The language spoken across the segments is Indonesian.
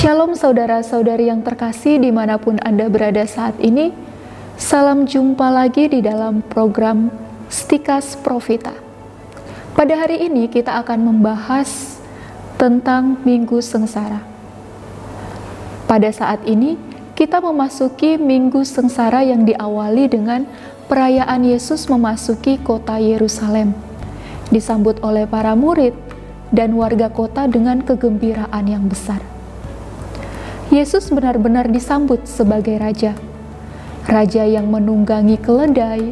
Shalom saudara-saudari yang terkasih dimanapun Anda berada saat ini. Salam jumpa lagi di dalam program Stikas Profita. Pada hari ini kita akan membahas tentang Minggu Sengsara. Pada saat ini kita memasuki Minggu Sengsara yang diawali dengan perayaan Yesus memasuki kota Yerusalem, disambut oleh para murid dan warga kota dengan kegembiraan yang besar. Yesus benar-benar disambut sebagai raja, raja yang menunggangi keledai,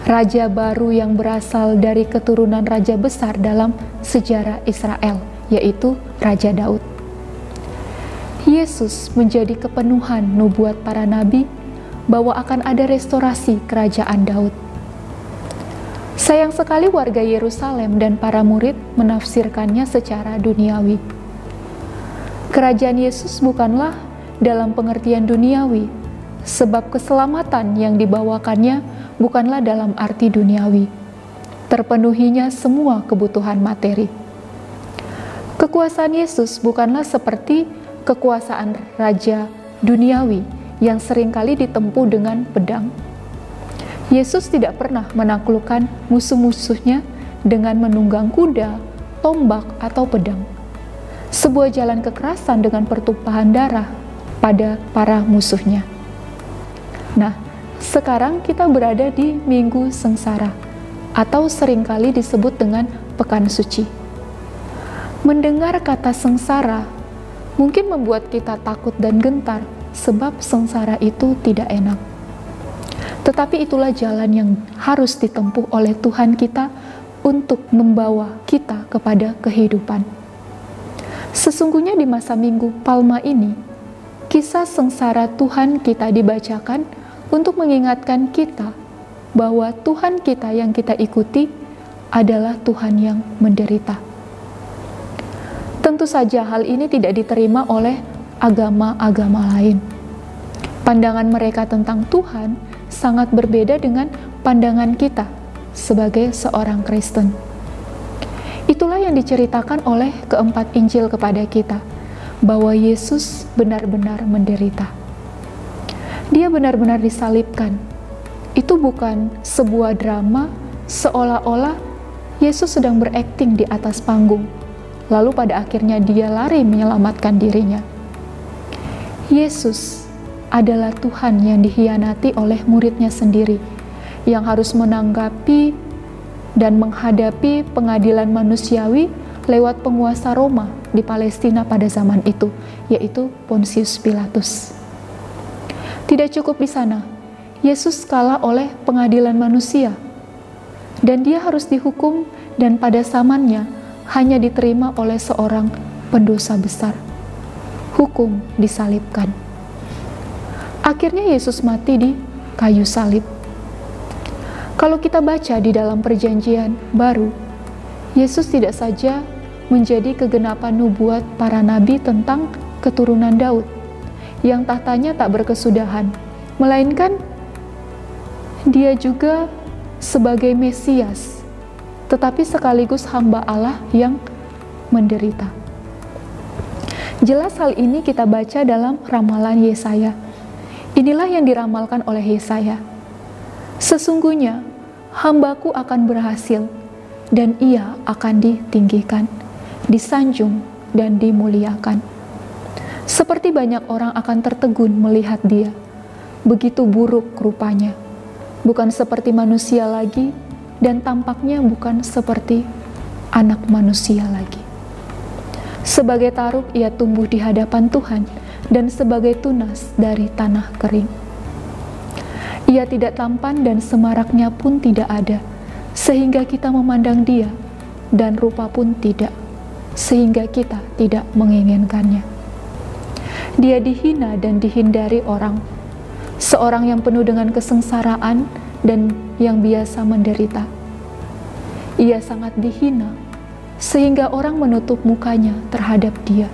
raja baru yang berasal dari keturunan raja besar dalam sejarah Israel, yaitu Raja Daud. Yesus menjadi kepenuhan nubuat para nabi bahwa akan ada restorasi kerajaan Daud. Sayang sekali warga Yerusalem dan para murid menafsirkannya secara duniawi. Kerajaan Yesus bukanlah dalam pengertian duniawi, sebab keselamatan yang dibawakannya bukanlah dalam arti duniawi. Terpenuhinya semua kebutuhan materi. Kekuasaan Yesus bukanlah seperti kekuasaan raja duniawi yang seringkali ditempuh dengan pedang. Yesus tidak pernah menaklukkan musuh-musuhnya dengan menunggang kuda, tombak, atau pedang. Sebuah jalan kekerasan dengan pertumpahan darah pada para musuhnya. Nah, sekarang kita berada di Minggu Sengsara, atau seringkali disebut dengan Pekan Suci. Mendengar kata sengsara mungkin membuat kita takut dan gentar, sebab sengsara itu tidak enak. Tetapi itulah jalan yang harus ditempuh oleh Tuhan kita untuk membawa kita kepada kehidupan. Sesungguhnya di masa Minggu Palma ini, kisah sengsara Tuhan kita dibacakan untuk mengingatkan kita bahwa Tuhan kita yang kita ikuti adalah Tuhan yang menderita. Tentu saja hal ini tidak diterima oleh agama-agama lain. Pandangan mereka tentang Tuhan sangat berbeda dengan pandangan kita sebagai seorang Kristen. Itulah yang diceritakan oleh keempat Injil kepada kita, bahwa Yesus benar-benar menderita. Dia benar-benar disalibkan. Itu bukan sebuah drama seolah-olah Yesus sedang berakting di atas panggung, lalu pada akhirnya dia lari menyelamatkan dirinya. Yesus adalah Tuhan yang dikhianati oleh muridnya sendiri, yang harus menanggapi dan menghadapi pengadilan manusiawi lewat penguasa Roma di Palestina pada zaman itu, yaitu Pontius Pilatus. Tidak cukup di sana, Yesus kalah oleh pengadilan manusia, dan dia harus dihukum dan pada zamannya hanya diterima oleh seorang pendosa besar. Hukum disalibkan. Akhirnya Yesus mati di kayu salib. Kalau kita baca di dalam Perjanjian Baru, Yesus tidak saja menjadi kegenapan nubuat para nabi tentang keturunan Daud, yang tahtanya tak berkesudahan, melainkan dia juga sebagai Mesias, tetapi sekaligus hamba Allah yang menderita. Jelas hal ini kita baca dalam ramalan Yesaya. Inilah yang diramalkan oleh Yesaya. Sesungguhnya, hambaku akan berhasil, dan ia akan ditinggikan, disanjung, dan dimuliakan. Seperti banyak orang akan tertegun melihat dia, begitu buruk rupanya, bukan seperti manusia lagi, dan tampaknya bukan seperti anak manusia lagi. Sebagai taruk ia tumbuh di hadapan Tuhan, dan sebagai tunas dari tanah kering. Ia tidak tampan dan semaraknya pun tidak ada, sehingga kita memandang dia, dan rupa pun tidak, sehingga kita tidak menginginkannya. Dia dihina dan dihindari orang, seorang yang penuh dengan kesengsaraan dan yang biasa menderita. Ia sangat dihina, sehingga orang menutup mukanya terhadap dia,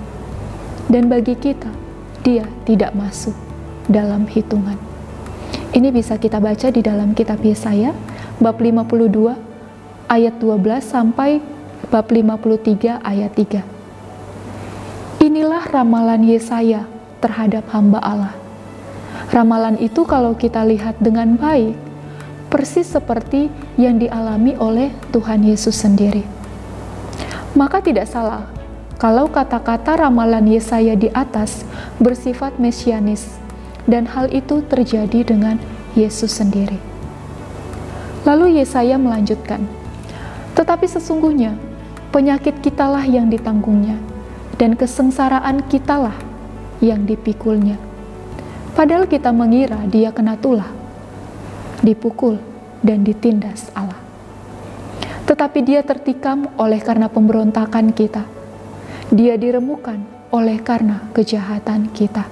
dan bagi kita, dia tidak masuk dalam hitungan. Ini bisa kita baca di dalam kitab Yesaya, bab 52, ayat 12 sampai bab 53 ayat 3. inilah ramalan Yesaya terhadap hamba Allah. Ramalan itu kalau kita lihat dengan baik, persis seperti yang dialami oleh Tuhan Yesus sendiri. Maka tidak salah kalau kata-kata ramalan Yesaya di atas bersifat mesianis, dan hal itu terjadi dengan Yesus sendiri. Lalu Yesaya melanjutkan, tetapi sesungguhnya penyakit kitalah yang ditanggungnya, dan kesengsaraan kitalah yang dipikulnya. Padahal kita mengira dia kena tulah, dipukul, dan ditindas Allah. Tetapi dia tertikam oleh karena pemberontakan kita. Dia diremukan oleh karena kejahatan kita.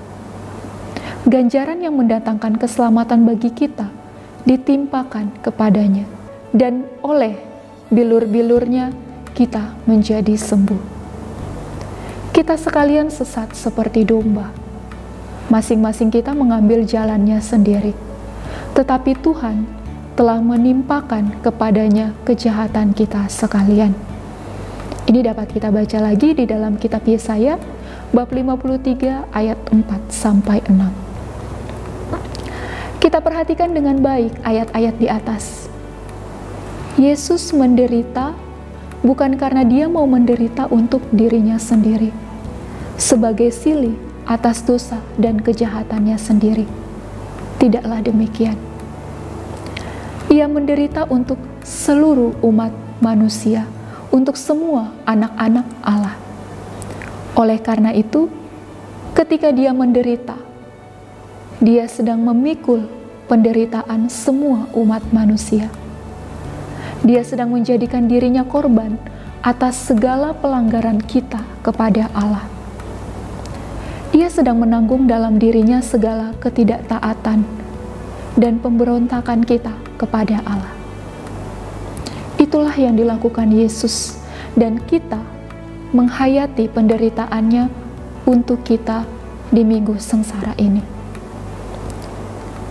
Ganjaran yang mendatangkan keselamatan bagi kita ditimpakan kepadanya, dan oleh bilur-bilurnya kita menjadi sembuh. Kita sekalian sesat seperti domba. Masing-masing kita mengambil jalannya sendiri. Tetapi Tuhan telah menimpakan kepadanya kejahatan kita sekalian. Ini dapat kita baca lagi di dalam kitab Yesaya bab 53 ayat 4-6. Kita perhatikan dengan baik ayat-ayat di atas. Yesus menderita bukan karena dia mau menderita untuk dirinya sendiri, sebagai silih atas dosa dan kejahatannya sendiri. Tidaklah demikian. Ia menderita untuk seluruh umat manusia, untuk semua anak-anak Allah. Oleh karena itu, ketika dia menderita, dia sedang memikul penderitaan semua umat manusia. Dia sedang menjadikan dirinya korban atas segala pelanggaran kita kepada Allah. Ia sedang menanggung dalam dirinya segala ketidaktaatan dan pemberontakan kita kepada Allah. Itulah yang dilakukan Yesus, dan kita menghayati penderitaannya untuk kita di minggu sengsara ini.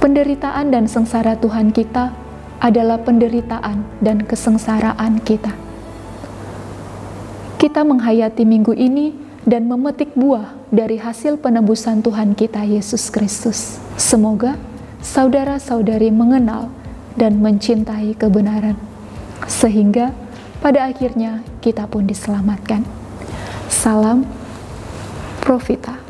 Penderitaan dan sengsara Tuhan kita adalah penderitaan dan kesengsaraan kita. Kita menghayati minggu ini dan memetik buah dari hasil penebusan Tuhan kita Yesus Kristus. Semoga saudara-saudari mengenal dan mencintai kebenaran, sehingga pada akhirnya kita pun diselamatkan. Salam Profita.